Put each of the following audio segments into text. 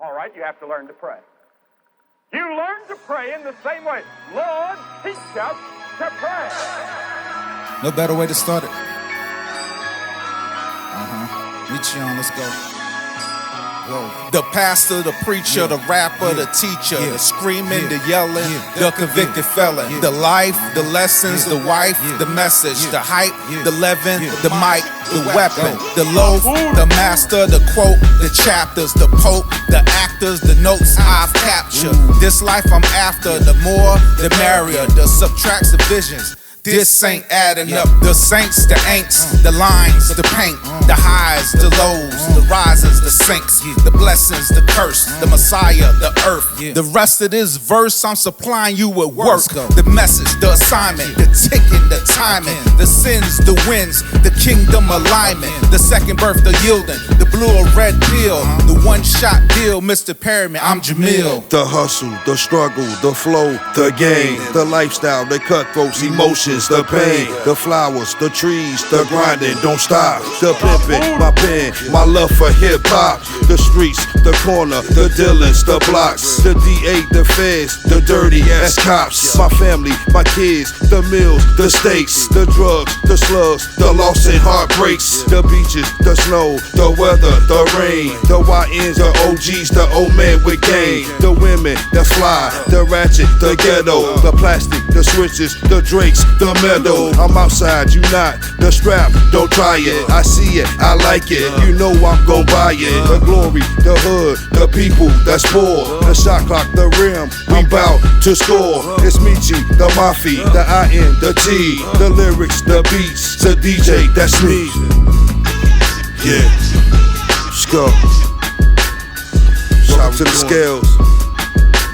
All right, you have to learn to pray. You learn to pray in the same way. Lord, teach us to pray. No better way to start it. Mecheon, let's go. Whoa. The pastor, the preacher, the rapper, the teacher, the screaming, the yelling, the convicted felon, the life, the lessons, the wife, the message, the hype, the leaven, the mic, the weapon, the loaf, the master, the quote, the chapters, the pope, the actors, the notes I've captured. This life I'm after, the more, the merrier, the subtracts, the visions. This ain't adding up. The saints, the ain'ts, the lines, the paint, the highs, the lows, the rises, the sinks, the blessings, the curse, the Messiah, the earth. The rest of this verse I'm supplying you with work. The message, the assignment, the ticking, the timing, the sins, the wins, the kingdom alignment, the second birth, the yielding, the blue or red pill, the one-shot deal. Mr.Perryman, I'm Jamil. The hustle, the struggle, the flow, the game, the lifestyle, the cutthroats, emotions, the pain, the flowers, the trees, the grinding, don't stop. The pimping, my pen, my love for hip-hop. The streets, the corner, the dealers, the blocks, the DA, the feds, the dirty ass cops. My family, my kids, the meals, the steaks, the drugs, the slugs, the loss and heartbreaks. The beaches, the snow, the weather, the rain, the YNs, the OGs, the old man with game. The women, the fly, the ratchet, the ghetto, the plastic, the switches, the drakes, the meadow. I'm outside, you not. The strap, don't try it. I see it, I like it. You know I'm gon' buy it. The glory, the hood, the people that's poor. The shot clock, the rim, we bout to score. It's Mecheon, the Mafia, the IN, the T, the lyrics, the beats, the DJ, that's me. Yeah, let's go. Shout out to the scales.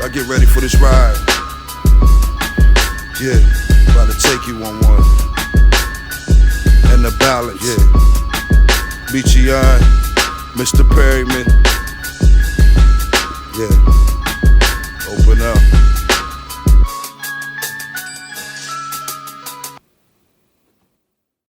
I get ready for this ride. Yeah. About to take you on one. And the balance, yeah. Mecheon, Mr. Perryman. Yeah.